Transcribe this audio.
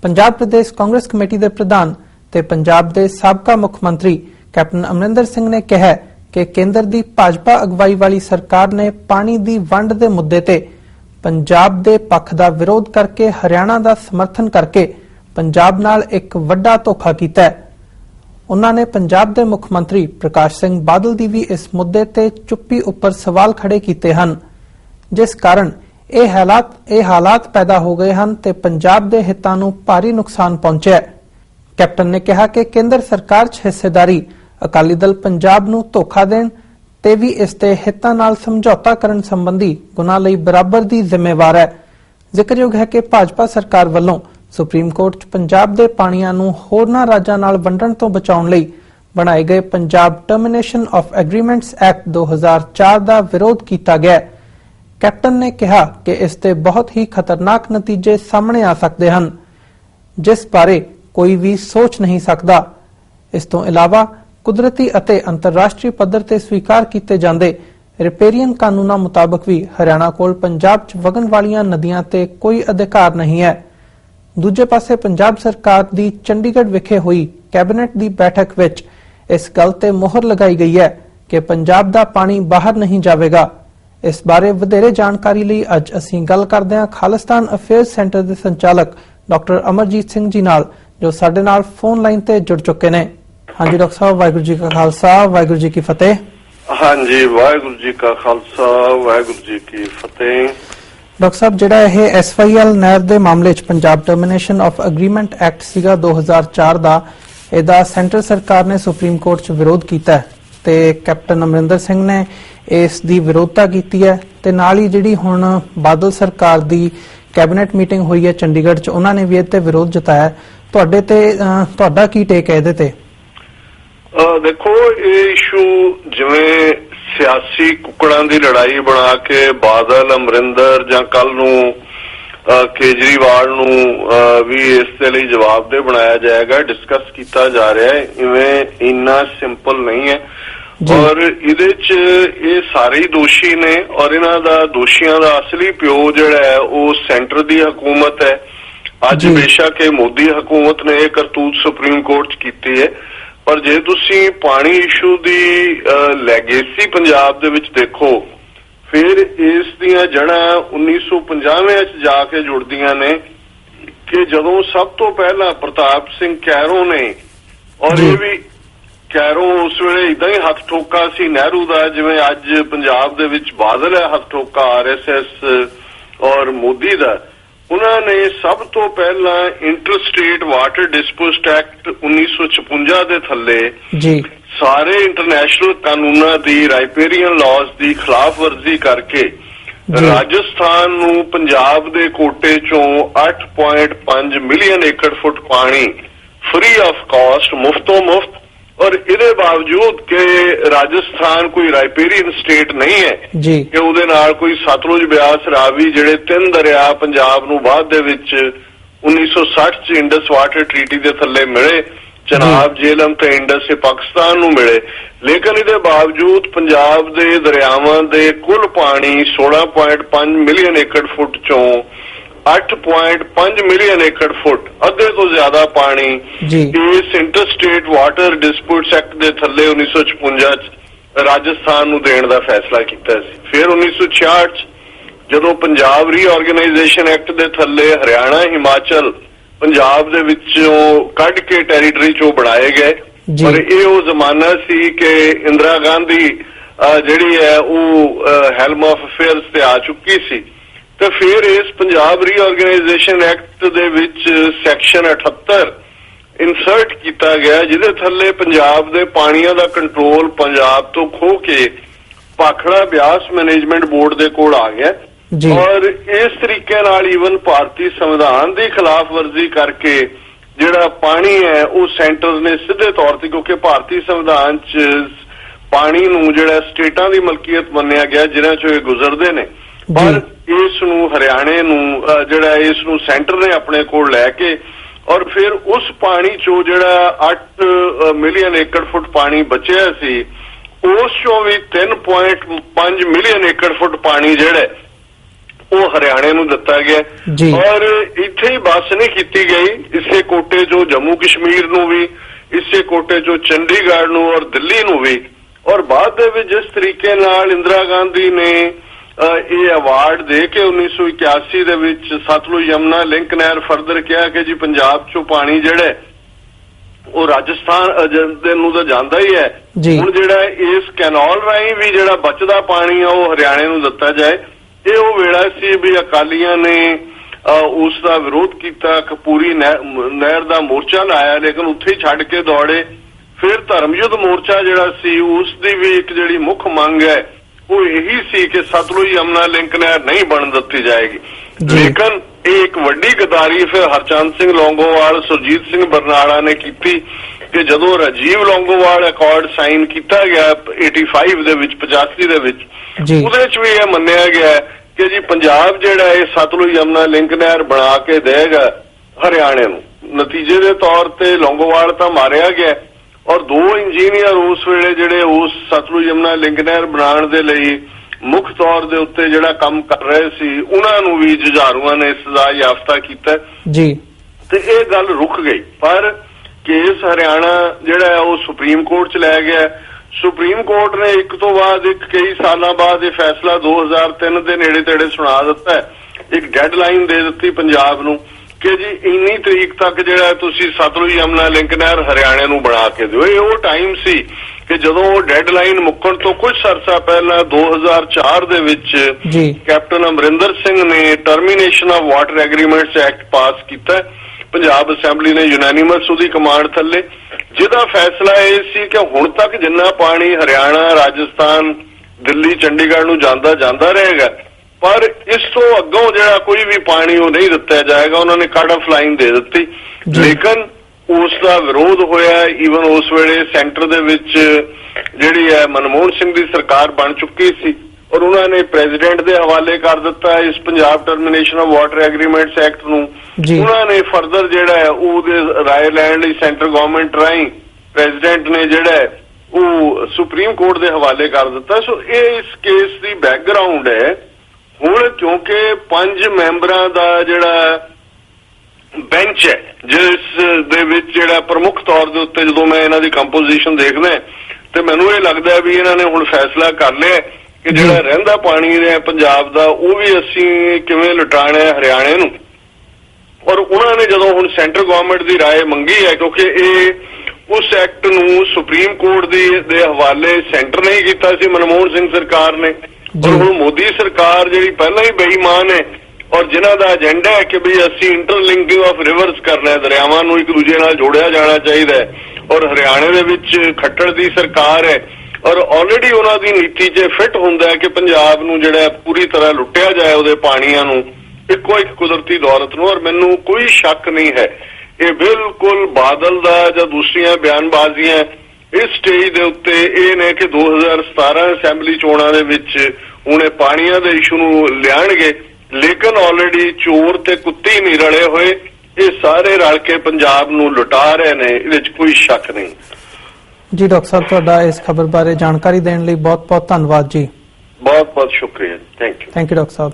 पंजाब प्रदेश Congress committee के प्रधान ते पंजाब के साबका मुख मंत्री कैप्टन अमरिंदर सिंह ने कहा कि केंद्र की भाजपा अगवाई वाली सरकार ने पानी की वंड के मुद्दे ते पंजाब के पक्ष का विरोध करके हरियाणा का समर्थन करके पंजाब नाल एक वड्डा धोखा किया है। उन्होंने पंजाब के मुख मंत्री प्रकाश सिंह बादल की भी इस मुद्दे ते चुप्पी उपर सवाल खड़े किए हैं, जिस कारण ये हालात पैदा हो गए हैं ते पंजाब के हितों नूं भारी नुकसान पहुंचा है। कैप्टन ने कहा कि केंद्र सरकार च हिस्सेदारी अकाली दल पंजाब नूं धोखा देण ते भी इसके हितों नाल समझौता करन संबंधी गुनाह लई बराबर दी जिम्मेवार है। जिक्रयोग है कि भाजपा सरकार वल्लों सुप्रीम कोर्ट च पंजाब के पाणियां नूं होरनां राज्यां नाल वंडण तों बचाउण लई बनाए गए Punjab termination of agreements act 2004 का विरोध किया गया। कैप्टन ने कहा कि इसके बहुत ही खतरनाक नतीजे सामने आ सकते हैं, जिस बारे कोई भी सोच नहीं सकता। इस तों इलावा कुदरती अते अंतरराष्ट्रीय पद्धर ते स्वीकार किए जांदे रिपेरियन कानूनों मुताबक भी हरियाणा कोल पंजाब च वगन वालियां नदियां ते कोई अधिकार नहीं है। दूजे पासे पंजाब सरकार की चंडीगढ़ विखे हुई कैबिनेट की बैठक विच इस गल ते मोहर लगाई गई है कि पंजाब का पानी बाहर नहीं जाएगा। इस बारे वधेरे जानकारी लई अज असीं गल करदे हां खालिस्तान अफेयर्स सेंटर के संचालक डॉक्टर अमरजीत सिंह जी नाल, जो साडे नाल फोन लाइन ते जुड़ चुके ने। हाँ जी डॉक्टर साहब, वाहिगुरू जी का खालसा वाहिगुरू जी की फतेह। हाँ जी, वाहिगुरू जी का खालसा वाहिगुरू जी की फतेह। डॉक्टर साहब, जिहड़ा यह SYL नहर के मामले च Punjab termination of agreement act सीगा 2004 का, ਇਹਦਾ सेंटर सरकार ने सुप्रीम कोर्ट च विरोध किया है ते कैप्टन अमरिंदर सिंह ने इस दी विरोधता की है ते नाल ही जिहड़ी हुण बादल सरकार दी कैबिनेट मीटिंग हुई है चंडीगढ़ च, उन्होंने भी इहते विरोध जताया। तुहाडे ते तुहाडा की टेक है इहदे ते? देखो, ये इशू जिवें सियासी कुकड़ां दी लड़ाई बना के बादल अमरिंदर जां कल नूं केजरीवाल नूं भी इस दे लई जवाबदेह बनाया जाएगा, डिस्कस किया जा रहा है, इवें इन्ना सिंपल नहीं है। और इहदे च ये सारे ही दोषी ने और इन्हां दा दोषियां दा असली प्यो जिहड़ा है वो सेंटर दी हुकूमत है। अज बेशक ये मोदी हुकूमत ने यह करतूत सुप्रीम कोर्ट च कीती है, पर जे तुसी पानी इशू दी लैगेसी पंजाब दे विच देखो, फिर इस दियां जड़ां 1950 च जाके जुड़दियां ने कि जदों सब तो पहला प्रताप सिंह कैरों ने, और ये भी कैरों उस वेले इदां ही हथ ठोका सी नेहरू दा, जिवें अज पंजाब दे विच बादल है हथ ठोका RSS और मोदी दा। उन्होंने सब तो पहला इंटर स्टेट वाटर डिस्पोस्ट एक्ट 1956 के थले सारे इंटरनेशनल कानूनों की राइपेरियन लॉज की खिलाफ वर्जी करके राजस्थान नूं पंजाब दे कोटे चों 8.5 मिलियन एकड़ फुट पानी फ्री ऑफ कॉस्ट मुफ्तों मुफ्त, और इहदे बावजूद के राजस्थान कोई राइपेरियन स्टेट नहीं है कि उहदे नाल कोई सतलुज ब्यास रावी जिहड़े 3 दरिया पंजाब नूं बाद दे विच 1960 च इंडस वाटर ट्रीटी दे थल्ले मिले, चनाब झेलम ते इंडस पाकिस्तान नूं मिले, लेकिन इहदे बावजूद पंजाब दे दरियावां दे कुल पानी 16.5 मिलियन एकड़ फुट चों 8.5 मिलियन एकड़ फुट अद्धे तो ज्यादा पानी इस inter state water disputes act दे थल्ले 1956 च राजस्थान नूं देण दा फैसला कीता सी। फिर 1966 जदों पंजाब रीऑर्गेनाइजेशन एक्ट दे थल्ले हरियाणा हिमाचल पंजाब दे विचों कढ के टैरीटरी चों बनाए गए, और ये वो जमाना सी कि इंदिरा गांधी जिहड़ी है वो हेल्म ऑफ अफेयर्स ते आ चुकी सी। तो फिर इस Punjab reorganisation act they which section 78 insert किया गया, जिहदे थल्ले पंजाब दे पानियां दा कंट्रोल पंजाब तो खो के भाखड़ा ब्यास मैनेजमेंट बोर्ड दे कोल आ गया, और इस तरीके नाल ईवन भारतीय संविधान की खिलाफ वर्जी करके जिहड़ा पानी है वो सेंटर ने सीधे तौर पर, क्योंकि भारतीय संविधान च पानी नूं जिहड़ा स्टेटां दी मलकीयत मन्निया गया जिन्हां चों गुजरदे ने, पर इस नूं हरियाणे नूं जिहड़ा इस नूं सेंटर ने अपने कोल लैके, और फिर उस पानी चो जिहड़ा 8 मिलियन एकड़ फुट पानी बचिया सी उस चों भी 3.5 मिलियन एकड़ फुट पानी जिहड़ा ਉਹ ਹਰਿਆਣੇ ਨੂੰ ਦਿੱਤਾ ਗਿਆ ਜੀ। ਔਰ ਇੱਥੇ ਹੀ ਬਸ ਨਹੀਂ ਕੀਤੀ ਗਈ, ਇਸੇ ਕੋਟੇ 'ਚੋਂ ਜੰਮੂ ਕਸ਼ਮੀਰ ਨੂੰ ਵੀ, ਇਸੇ ਕੋਟੇ 'ਚੋਂ ਚੰਡੀਗੜ੍ਹ ਨੂੰ ਔਰ ਦਿੱਲੀ ਨੂੰ ਵੀ। ਔਰ ਬਾਅਦ ਦੇ ਵਿੱਚ ਜਿਸ ਤਰੀਕੇ ਨਾਲ ਇੰਦਰਾ ਗਾਂਧੀ ਨੇ ਇਹ ਅਵਾਰਡ ਦੇ ਕੇ 1981 ਦੇ ਵਿੱਚ ਸਤਲੁਜ ਯਮੁਨਾ ਲਿੰਕ ਨਹਿਰ ਫਰਦਰ ਕਿਹਾ ਕਿ ਜੀ ਪੰਜਾਬ 'ਚੋਂ ਪਾਣੀ ਜਿਹੜਾ ਉਹ ਰਾਜਸਥਾਨ ਦੇ ਨੂੰ ਤਾਂ ਜਾਂਦਾ ਹੀ ਹੈ, ਹੁਣ ਜਿਹੜਾ ਇਸ ਕੈਨਾਲ ਰਾਹੀਂ ਵੀ ਜਿਹੜਾ ਬਚਦਾ ਪਾਣੀ ਆ ਉਹ ਹਰਿਆਣੇ ਨੂੰ ਦਿੱਤਾ ਜਾਏ। ਇਹ ਉਹ ਵੇਲਾ ਸੀ ਵੀ ਅਕਾਲੀਆਂ ਨੇ ਉਸ ਦਾ ਵਿਰੋਧ ਕੀਤਾ, ਕਪੂਰੀ ਨਹਿਰ ਦਾ ਮੋਰਚਾ ਲਾਇਆ, ਲੇਕਿਨ ਉੱਥੇ ਹੀ ਛੱਡ ਕੇ ਦੌੜੇ। ਫਿਰ ਧਰਮਯੁੱਧ ਮੋਰਚਾ ਜਿਹੜਾ ਸੀ ਉਸ ਦੀ ਵੀ ਇੱਕ ਜਿਹੜੀ ਮੁੱਖ ਮੰਗ ਹੈ ਉਹ ਇਹੀ ਸੀ ਕਿ ਸਤਲੁਜ ਯਮੁਨਾ ਲਿੰਕ ਨਹਿਰ ਨਹੀਂ ਬਣ ਦਿੱਤੀ ਜਾਏਗੀ। ਲੇਕਿਨ ਇਹ ਇੱਕ ਵੱਡੀ ਗਦਾਰੀ ਫਿਰ ਹਰਚੰਦ ਸਿੰਘ ਲੌਂਗੋਵਾਲ, ਸੁਰਜੀਤ ਸਿੰਘ ਬਰਨਾਲਾ ਨੇ ਕੀਤੀ ਕਿ ਜਦੋਂ ਰਾਜੀਵ ਲੌਂਗੋਵਾਲ ਅਕਾਰਡ ਸਾਈਨ ਕੀਤਾ ਗਿਆ 85 ਦੇ ਵਿੱਚ, 85 ਦੇ ਵਿੱਚ, ਉਹਦੇ 'ਚ ਵੀ ਇਹ ਮੰਨਿਆ ਗਿਆ ਕਿ ਜੀ ਪੰਜਾਬ ਜਿਹੜਾ ਇਹ ਸਤਲੁਜ ਯਮੁਨਾ ਲਿੰਕ ਨਹਿਰ ਬਣਾ ਕੇ ਦੇਗਾ ਹਰਿਆਣੇ ਨੂੰ। ਨਤੀਜੇ ਦੇ ਤੌਰ ਤੇ ਲੌਂਗੋਵਾਲ ਤਾਂ ਮਾਰਿਆ ਗਿਆ ਔਰ 2 ਇੰਜੀਨੀਅਰ ਉਸ ਵੇਲੇ ਜਿਹੜੇ ਉਸ ਸਤਲੁਜ ਯਮੁਨਾ ਲਿੰਕ ਨਹਿਰ ਬਣਾਉਣ ਦੇ ਲਈ ਮੁੱਖ ਤੌਰ ਦੇ ਉੱਤੇ ਜਿਹੜਾ ਕੰਮ ਕਰ ਰਹੇ ਸੀ ਉਹਨਾਂ ਨੂੰ ਵੀ ਜੁਝਾਰੂਆਂ ਨੇ ਸਜ਼ਾ ਯਾਫਤਾ ਕੀਤਾ ਜੀ। ਤੇ ਇਹ ਗੱਲ ਰੁਕ ਗਈ, ਪਰ ਕੇਸ ਹਰਿਆਣਾ ਜਿਹੜਾ ਉਹ ਸੁਪਰੀਮ ਕੋਰਟ 'ਚ ਲੈ ਗਿਆ। ਸੁਪਰੀਮ ਕੋਰਟ ਨੇ ਇੱਕ ਤੋਂ ਬਾਅਦ ਇੱਕ ਕਈ ਸਾਲਾਂ ਬਾਅਦ ਇਹ ਫੈਸਲਾ 2003 ਦੇ ਨੇੜੇ ਤੇੜੇ ਸੁਣਾ ਦਿੱਤਾ। ਇੱਕ ਡੈਡਲਾਈਨ ਦੇ ਦਿੱਤੀ ਪੰਜਾਬ ਨੂੰ ਕਿ ਜੀ ਇੰਨੀ ਤਰੀਕ ਤੱਕ ਜਿਹੜਾ ਤੁਸੀਂ ਸਤਲੁਜ ਯਮੁਨਾ ਲਿੰਕ ਨਹਿਰ ਹਰਿਆਣੇ ਨੂੰ ਬਣਾ ਕੇ ਦਿਓ। ਇਹ ਉਹ ਟਾਈਮ ਸੀ ਕਿ ਜਦੋਂ ਉਹ ਡੈਡਲਾਈਨ ਮੁੱਕਣ ਤੋਂ ਕੁਝ ਅਰਸਾ ਪਹਿਲਾਂ 2004 ਦੇ ਵਿੱਚ ਕੈਪਟਨ ਅਮਰਿੰਦਰ ਸਿੰਘ ਨੇ termination of water agreements act pass ਕੀਤਾ। ਪੰਜਾਬ ਅਸੈਂਬਲੀ ਨੇ ਯੂਨੈਨਿਮਸ ਉਹਦੀ ਕਮਾਂਡ ਥੱਲੇ, ਜਿਹਦਾ ਫੈਸਲਾ ਇਹ ਸੀ ਕਿ ਹੁਣ ਤੱਕ ਜਿੰਨਾ ਪਾਣੀ ਹਰਿਆਣਾ, ਰਾਜਸਥਾਨ, ਦਿੱਲੀ, ਚੰਡੀਗੜ੍ਹ ਨੂੰ ਜਾਂਦਾ ਰਹੇਗਾ, ਪਰ ਇਸ ਤੋਂ ਅੱਗੋਂ ਜਿਹੜਾ ਕੋਈ ਵੀ ਪਾਣੀ ਉਹ ਨਹੀਂ ਦਿੱਤਾ ਜਾਏਗਾ। ਉਹਨਾਂ ਨੇ ਕੱਟ ਆਫ ਲਾਈਨ ਦੇ ਦਿੱਤੀ, ਲੇਕਿਨ ਉਸ ਦਾ ਵਿਰੋਧ ਹੋਇਆ। ਈਵਨ ਉਸ ਵੇਲੇ ਸੈਂਟਰ ਦੇ ਵਿੱਚ ਜਿਹੜੀ ਹੈ ਮਨਮੋਹਨ ਸਿੰਘ ਦੀ ਸਰਕਾਰ ਬਣ ਚੁੱਕੀ ਸੀ ਔਰ ਉਹਨਾਂ ਨੇ ਪ੍ਰੈਜ਼ੀਡੈਂਟ ਦੇ ਹਵਾਲੇ ਕਰ ਦਿੱਤਾ ਇਸ Punjab termination of water agreements act ਨੂੰ। ਉਹਨਾਂ ਨੇ ਫਰਦਰ ਜਿਹੜਾ ਹੈ ਉਹਦੇ ਰਾਏ ਲੈਣ ਲਈ ਸੈਂਟਰ ਗਵਰਨਮੈਂਟ ਰਾਹੀਂ ਪ੍ਰੈਜ਼ੀਡੈਂਟ ਨੇ ਜਿਹੜਾ ਉਹ ਸੁਪਰੀਮ ਕੋਰਟ ਦੇ ਹਵਾਲੇ ਕਰ ਦਿੱਤਾ। ਸੋ ਇਹ ਇਸ ਕੇਸ ਦੀ ਬੈਕਗਰਾਉਂਡ ਹੈ। ਹੁਣ ਕਿਉਂਕਿ 5 ਮੈਂਬਰਾਂ ਦਾ ਜਿਹੜਾ ਬੈਂਚ ਹੈ, ਜਿਸ ਦੇ ਵਿੱਚ ਜਿਹੜਾ ਪ੍ਰਮੁੱਖ ਤੌਰ ਦੇ ਉੱਤੇ ਜਦੋਂ ਮੈਂ ਇਹਨਾਂ ਦੀ ਕੰਪੋਜੀਸ਼ਨ ਦੇਖਦਾ ਤੇ ਮੈਨੂੰ ਇਹ ਲੱਗਦਾ ਵੀ ਇਹਨਾਂ ਨੇ ਹੁਣ ਫੈਸਲਾ ਕਰ ਲਿਆ ਕਿ ਜਿਹੜਾ ਰਹਿੰਦਾ ਪਾਣੀ ਹੈ ਪੰਜਾਬ ਦਾ ਉਹ ਵੀ ਅਸੀਂ ਕਿਵੇਂ ਲੁਟਾਣਾ ਹੈ ਹਰਿਆਣੇ ਨੂੰ। ਔਰ ਉਹਨਾਂ ਨੇ ਜਦੋਂ ਹੁਣ ਸੈਂਟਰ ਗਵਰਨਮੈਂਟ ਦੀ ਰਾਏ ਮੰਗੀ ਹੈ, ਕਿਉਂਕਿ ਇਹ ਉਸ ਐਕਟ ਨੂੰ ਸੁਪਰੀਮ ਕੋਰਟ ਦੇ ਹਵਾਲੇ ਸੈਂਟਰ ਨੇ ਕੀਤਾ ਸੀ, ਮਨਮੋਹਨ ਸਿੰਘ ਸਰਕਾਰ ਨੇ, ਔਰ ਹੁਣ ਮੋਦੀ ਸਰਕਾਰ ਜਿਹੜੀ ਪਹਿਲਾਂ ਹੀ ਬੇਈਮਾਨ ਹੈ ਔਰ ਜਿਨ੍ਹਾਂ ਦਾ ਏਜੰਡਾ ਹੈ ਕਿ ਵੀ ਅਸੀਂ ਇੰਟਰਲਿੰਕਿੰਗ ਆਫ ਰਿਵਰਸ ਕਰਨਾ ਹੈ, ਦਰਿਆਵਾਂ ਨੂੰ ਇੱਕ ਦੂਜੇ ਨਾਲ ਜੋੜਿਆ ਜਾਣਾ ਚਾਹੀਦਾ ਹੈ, ਔਰ ਹਰਿਆਣੇ ਦੇ ਵਿੱਚ ਖੱਟੜ ਦੀ ਸਰਕਾਰ ਹੈ ਔਰ ਆਲਰੇਡੀ ਉਹਨਾਂ ਦੀ ਨੀਤੀ 'ਚ ਫਿੱਟ ਹੁੰਦਾ ਹੈ ਕਿ ਪੰਜਾਬ ਨੂੰ ਜਿਹੜਾ ਪੂਰੀ ਤਰ੍ਹਾਂ ਲੁੱਟਿਆ ਜਾਏ ਉਹਦੇ ਪਾਣੀਆਂ ਨੂੰ, ਇੱਕੋ ਇੱਕ ਕੁਦਰਤੀ ਦੌਲਤ ਨੂੰ। ਔਰ ਮੈਨੂੰ ਕੋਈ ਸ਼ੱਕ ਨਹੀਂ ਹੈ ਇਹ ਬਿਲਕੁਲ ਬਾਦਲ ਦਾ ਜਾਂ ਦੂਸਰੀਆਂ ਬਿਆਨਬਾਜ਼ੀਆਂ ਇਸ ਸਟੇਜ ਦੇ ਉੱਤੇ ਇਹ ਨੇ ਕਿ 2017 ਅਸੈਂਬਲੀ ਚੋਣਾਂ ਦੇ ਵਿੱਚ ਹੁਣ ਇਹ ਪਾਣੀਆਂ ਦੇ ਇਸ਼ੂ ਨੂੰ ਲਿਆਣਗੇ, ਲੇਕਿਨ ਆਲਰੇਡੀ ਚੋਰ ਤੇ ਕੁੱਤੀ ਨਹੀਂ ਰਲੇ ਹੋਏ, ਇਹ ਸਾਰੇ ਰਲ ਕੇ ਪੰਜਾਬ ਨੂੰ ਲੁਟਾ ਰਹੇ ਨੇ, ਇਹਦੇ ਵਿੱਚ ਕੋਈ ਸ਼ੱਕ ਨਹੀਂ ਜੀ। ਡਾਕਟਰ ਸਾਹਿਬ ਤੁਹਾਡਾ ਇਸ ਖਬਰ ਬਾਰੇ ਜਾਣਕਾਰੀ ਦੇਣ ਲਈ ਬਹੁਤ ਬਹੁਤ ਧੰਨਵਾਦ ਜੀ। ਬਹੁਤ ਬਹੁਤ ਸ਼ੁਕਰੀਆ। Thank you doctor Sahib.